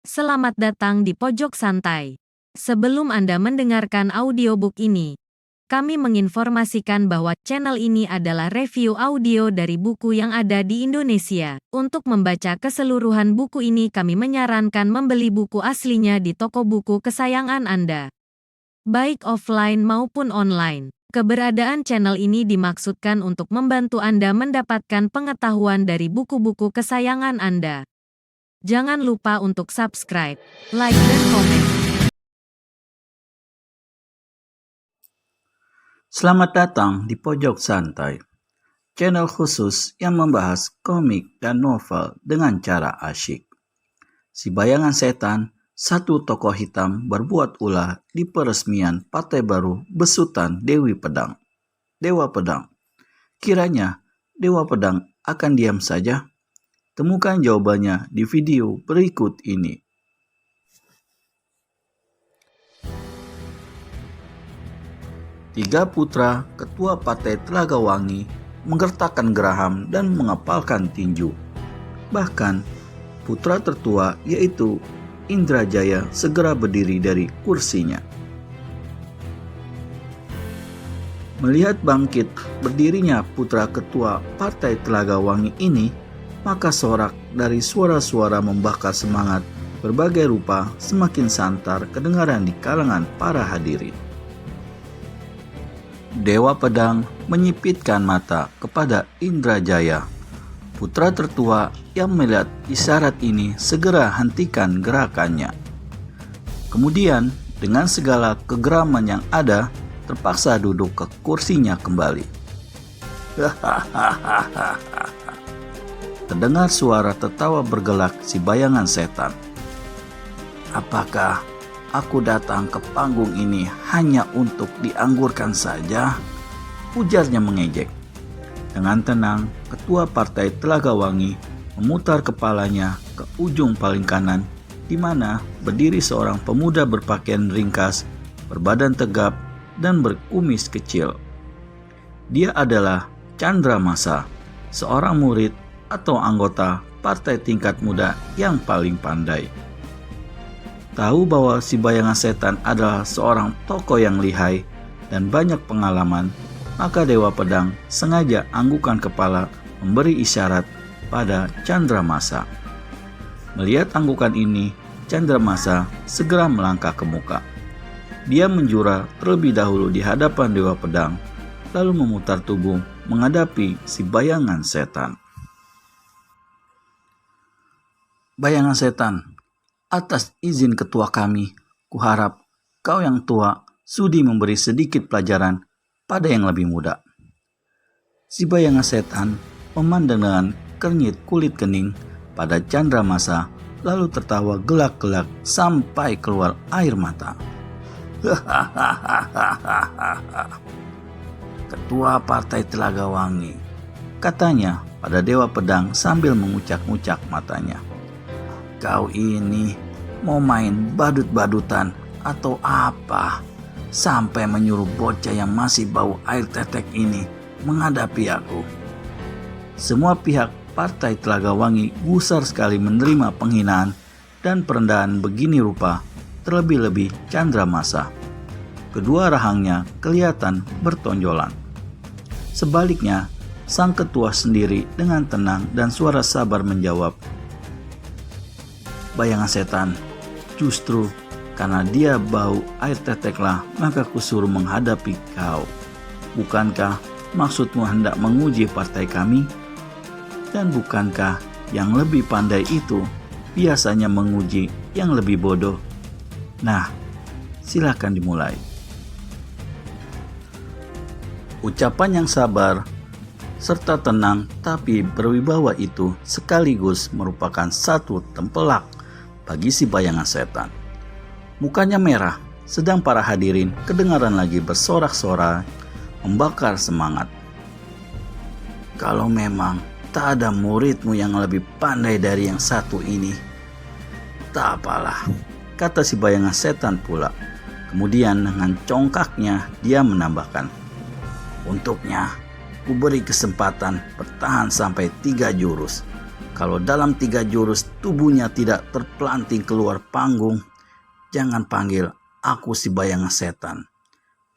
Selamat datang di Pojok Santai. Sebelum Anda mendengarkan audiobook ini, kami menginformasikan bahwa channel ini adalah review audio dari buku yang ada di Indonesia. Untuk membaca keseluruhan buku ini, kami menyarankan membeli buku aslinya di toko buku kesayangan Anda, baik offline maupun online. Keberadaan channel ini dimaksudkan untuk membantu Anda mendapatkan pengetahuan dari buku-buku kesayangan Anda. Jangan lupa untuk subscribe, like, dan komen. Selamat datang di Pojok Santai, channel khusus yang membahas komik dan novel dengan cara asyik. Si Bayangan Setan, satu tokoh hitam berbuat ulah di peresmian partai baru besutan Dewa Pedang. Kiranya Dewa Pedang akan diam saja? Temukan jawabannya di video berikut ini. Tiga putra ketua partai Telaga Wangi menggertakkan geraham dan mengepalkan tinju. Bahkan putra tertua yaitu Indrajaya segera berdiri dari kursinya. Melihat bangkit berdirinya putra ketua partai Telaga Wangi ini, maka sorak dari suara-suara membakar semangat berbagai rupa semakin santar kedengaran di kalangan para hadirin. Dewa Pedang menyipitkan mata kepada Indrajaya. Putra tertua yang melihat isyarat ini segera hentikan gerakannya. Kemudian dengan segala kegeraman yang ada, terpaksa duduk ke kursinya kembali. Terdengar suara tertawa bergelak si Bayangan Setan. Apakah aku datang ke panggung ini hanya untuk dianggurkan saja? Ujarnya mengejek. Dengan tenang, ketua partai Telaga Wangi memutar kepalanya ke ujung paling kanan, di mana berdiri seorang pemuda berpakaian ringkas, berbadan tegap, dan berkumis kecil. Dia adalah Chandramasa, seorang murid atau anggota partai tingkat muda yang paling pandai. Tahu bahwa si Bayangan Setan adalah seorang tokoh yang lihai dan banyak pengalaman, maka Dewa Pedang sengaja anggukan kepala memberi isyarat pada Chandramasa. Melihat anggukan ini, Chandramasa segera melangkah ke muka. Dia menjura terlebih dahulu di hadapan Dewa Pedang, lalu memutar tubuh menghadapi si Bayangan Setan. Bayangan Setan, atas izin ketua kami, kuharap kau yang tua sudi memberi sedikit pelajaran pada yang lebih muda. Si Bayangan Setan memandang dengan kernyit kulit kening pada Chandramasa, lalu tertawa gelak-gelak sampai keluar air mata. Ketua Partai Telaga Wangi, katanya pada Dewa Pedang sambil mengucak-ngucak matanya. Kau ini mau main badut-badutan atau apa? Sampai menyuruh bocah yang masih bau air tetek ini menghadapi aku. Semua pihak Partai Telaga Wangi gusar sekali menerima penghinaan dan perendahan begini rupa, terlebih-lebih Chandramasa. Kedua rahangnya kelihatan bertonjolan. Sebaliknya, sang ketua sendiri dengan tenang dan suara sabar menjawab, Bayangan Setan, justru karena dia bau air teteklah maka kusuruh menghadapi kau. Bukankah maksudmu hendak menguji partai kami? Dan bukankah yang lebih pandai itu biasanya menguji yang lebih bodoh? Nah, silakan dimulai. Ucapan yang sabar serta tenang tapi berwibawa itu sekaligus merupakan satu tempelak bagi si Bayangan Setan. Mukanya merah, sedang para hadirin kedengaran lagi bersorak-sorai membakar semangat. Kalau memang tak ada muridmu yang lebih pandai dari yang satu ini, tak apalah, kata si Bayangan Setan pula. Kemudian dengan congkaknya dia menambahkan, untuknya ku beri kesempatan bertahan sampai 3 jurus. Kalau dalam 3 jurus tubuhnya tidak terpelanting keluar panggung, jangan panggil aku si bayangan setan,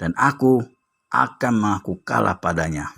dan aku akan mengaku kalah padanya.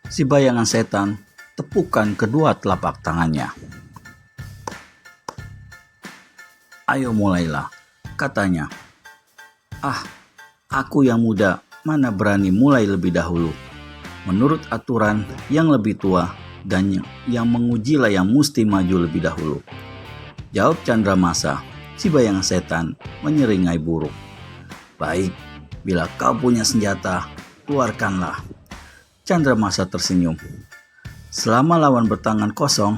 Si bayangan setan tepukkan kedua telapak tangannya. Ayo mulailah, katanya. Aku yang muda, mana berani mulai lebih dahulu. Menurut aturan yang lebih tua dan yang mengujilah yang mesti maju lebih dahulu. Jawab Chandramasa, si bayangan setan menyeringai buruk. Baik, bila kau punya senjata, keluarkanlah. Chandramasa tersenyum. Selama lawan bertangan kosong,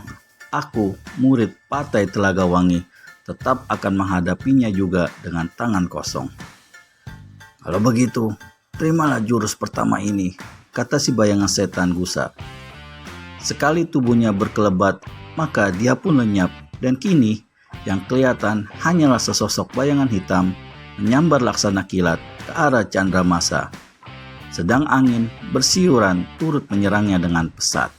aku, murid Partai Telaga Wangi, tetap akan menghadapinya juga dengan tangan kosong. Kalau begitu, terimalah jurus pertama ini, kata si bayangan setan gusar. Sekali tubuhnya berkelebat, maka dia pun lenyap, dan kini yang kelihatan hanyalah sesosok bayangan hitam menyambar laksana kilat ke arah Chandramasa. Sedang angin bersiuran turut menyerangnya dengan pesat.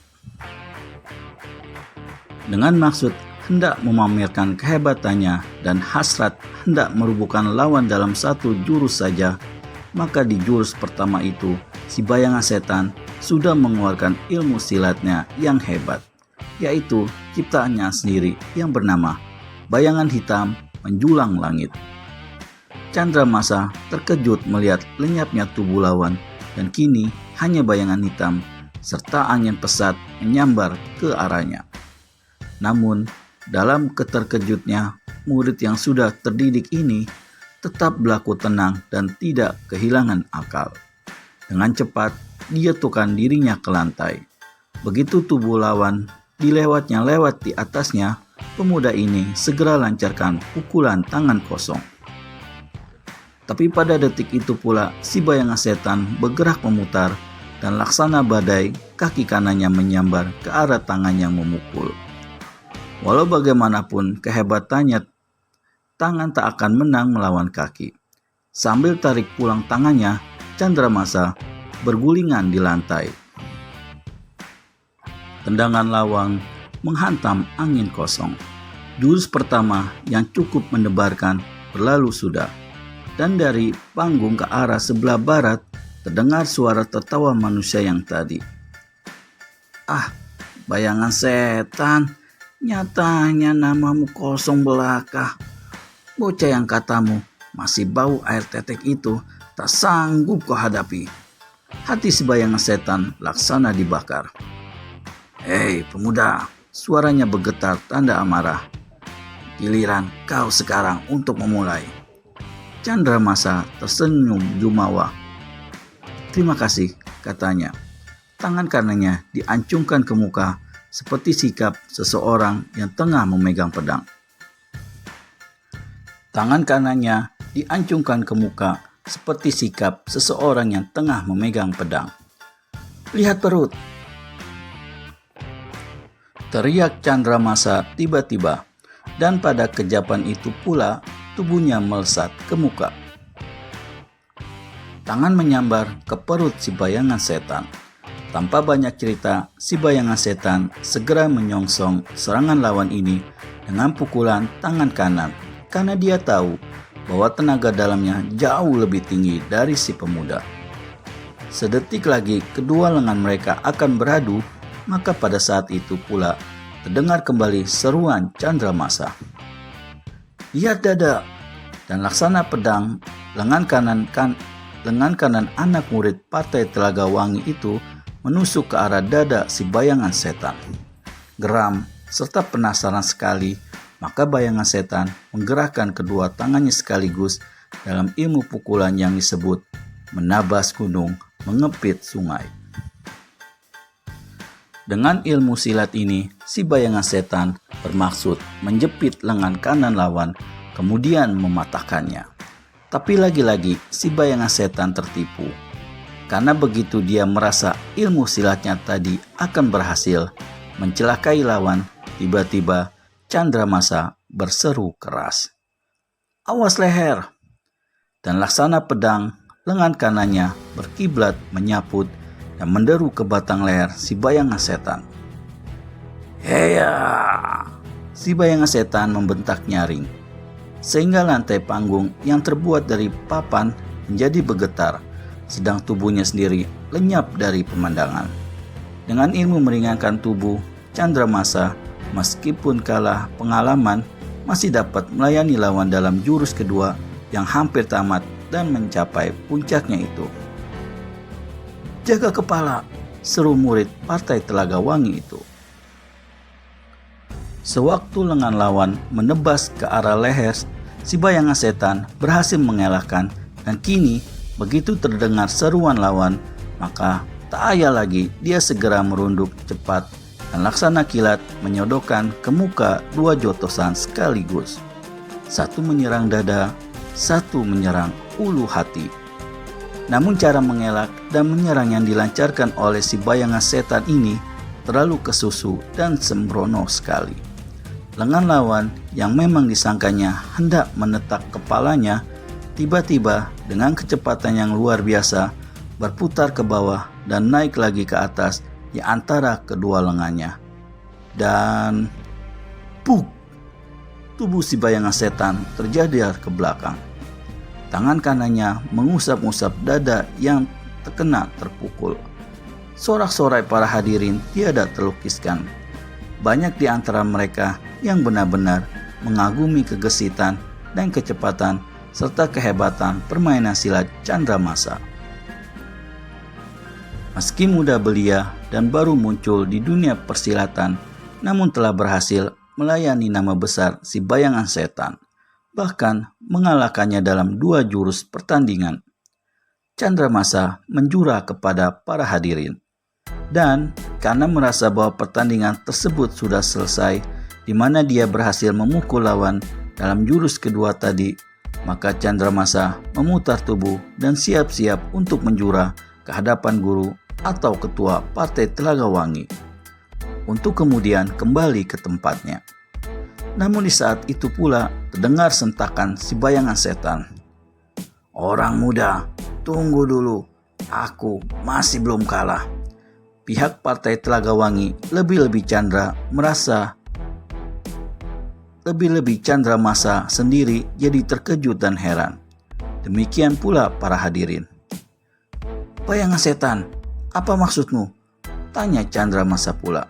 Dengan maksud hendak memamerkan kehebatannya dan hasrat hendak merubuhkan lawan dalam satu jurus saja, maka di jurus pertama itu si bayangan setan sudah mengeluarkan ilmu silatnya yang hebat, yaitu ciptaannya sendiri yang bernama bayangan hitam menjulang langit. Chandramasa terkejut melihat lenyapnya tubuh lawan, dan kini hanya bayangan hitam serta angin pesat menyambar ke arahnya. Namun, dalam keterkejutnya, murid yang sudah terdidik ini tetap berlaku tenang dan tidak kehilangan akal. Dengan cepat, dia tukar dirinya ke lantai. Begitu tubuh lawan dilewatnya lewat di atasnya, pemuda ini segera lancarkan pukulan tangan kosong. Tapi pada detik itu pula si bayangan setan bergerak memutar dan laksana badai kaki kanannya menyambar ke arah tangan yang memukul. Walau bagaimanapun kehebatannya, tangan tak akan menang melawan kaki. Sambil tarik pulang tangannya, Chandramasa bergulingan di lantai. Tendangan lawang menghantam angin kosong. Jurus pertama yang cukup mendebarkan berlalu sudah. Dan dari panggung ke arah sebelah barat terdengar suara tertawa manusia yang tadi. Bayangan setan, nyatanya namamu kosong belaka. Bocah yang katamu masih bau air tetek itu tak sanggup kau hadapi. Hati si bayangan setan laksana dibakar. Hei pemuda, suaranya bergetar tanda amarah. Giliran kau sekarang untuk memulai. Chandramasa tersenyum jumawa. Terima kasih, katanya. Tangan kanannya diancungkan ke muka seperti sikap seseorang yang tengah memegang pedang. Tangan kanannya diancungkan ke muka seperti sikap seseorang yang tengah memegang pedang. Lihat perut! Teriak Chandramasa tiba-tiba, dan pada kejapan itu pula tubuhnya melesat ke muka. Tangan menyambar ke perut si bayangan setan. Tanpa banyak cerita, si bayangan setan segera menyongsong serangan lawan ini dengan pukulan tangan kanan, karena dia tahu bahwa tenaga dalamnya jauh lebih tinggi dari si pemuda. Sedetik lagi kedua lengan mereka akan beradu, maka pada saat itu pula terdengar kembali seruan Chandramasa. Lihat dada! Dan laksana pedang, lengan kanan anak murid Partai Telaga Wangi itu menusuk ke arah dada si bayangan setan. Geram serta penasaran sekali, maka bayangan setan menggerakkan kedua tangannya sekaligus dalam ilmu pukulan yang disebut menabas gunung, mengepit sungai. Dengan ilmu silat ini, si bayangan setan bermaksud menjepit lengan kanan lawan, kemudian mematahkannya. Tapi lagi-lagi si bayangan setan tertipu. Karena begitu dia merasa ilmu silatnya tadi akan berhasil mencelakai lawan, tiba-tiba Chandramasa berseru keras, "Awas leher!" Dan laksana pedang, lengan kanannya berkiblat menyaput dan menderu ke batang leher si bayangan setan. "Heya!" Si bayangan setan membentak nyaring, sehingga lantai panggung yang terbuat dari papan menjadi bergetar, sedang tubuhnya sendiri lenyap dari pemandangan. Dengan ilmu meringankan tubuh, Chandramasa meskipun kalah pengalaman masih dapat melayani lawan dalam jurus kedua yang hampir tamat dan mencapai puncaknya itu. "Jaga kepala," seru murid Partai Telaga Wangi itu. Sewaktu lengan lawan menebas ke arah leher, si bayangan setan berhasil mengelakkan, dan kini begitu terdengar seruan lawan, maka tak ayal lagi dia segera merunduk cepat dan laksana kilat menyodokkan ke muka dua jotosan sekaligus. Satu menyerang dada, satu menyerang ulu hati. Namun cara mengelak dan menyerang yang dilancarkan oleh si bayangan setan ini terlalu kesusu dan sembrono sekali. Lengan lawan yang memang disangkanya hendak menetak kepalanya, tiba-tiba dengan kecepatan yang luar biasa berputar ke bawah dan naik lagi ke atas di antara kedua lengannya. Dan puk! Tubuh si bayangan setan terjadar ke belakang. Tangan kanannya mengusap-usap dada yang terkena terpukul. Sorak-sorai para hadirin tiada terlukiskan. Banyak di antara mereka yang benar-benar mengagumi kegesitan dan kecepatan serta kehebatan permainan silat Chandramasa. Meski muda belia dan baru muncul di dunia persilatan, namun telah berhasil melayani nama besar si bayangan setan, bahkan mengalahkannya dalam 2 jurus pertandingan. Chandramasa menjura kepada para hadirin. Dan karena merasa bahwa pertandingan tersebut sudah selesai, di mana dia berhasil memukul lawan dalam jurus kedua tadi, maka Chandramasa memutar tubuh dan siap-siap untuk menjura ke hadapan guru atau ketua Partai Telaga Wangi, untuk kemudian kembali ke tempatnya. Namun di saat itu pula terdengar sentakan si bayangan setan. "Orang muda, tunggu dulu, aku masih belum kalah." Pihak Partai Telaga Wangi lebih-lebih Chandramasa sendiri jadi terkejut dan heran. Demikian pula para hadirin. "Bayangan setan, apa maksudmu?" tanya Chandramasa pula.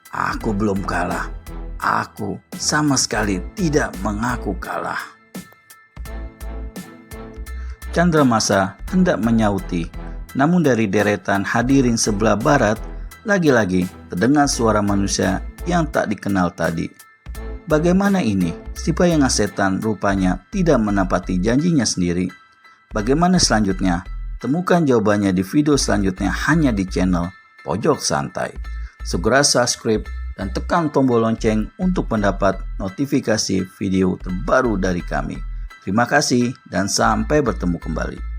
"Aku belum kalah. Aku sama sekali tidak mengaku kalah." Chandramasa hendak menyauti, namun dari deretan hadirin sebelah barat, lagi-lagi terdengar suara manusia yang tak dikenal tadi. Bagaimana ini? Si bayangan setan rupanya tidak menepati janjinya sendiri. Bagaimana selanjutnya? Temukan jawabannya di video selanjutnya hanya di channel Pojok Santai. Segera subscribe dan tekan tombol lonceng untuk mendapat notifikasi video terbaru dari kami. Terima kasih dan sampai bertemu kembali.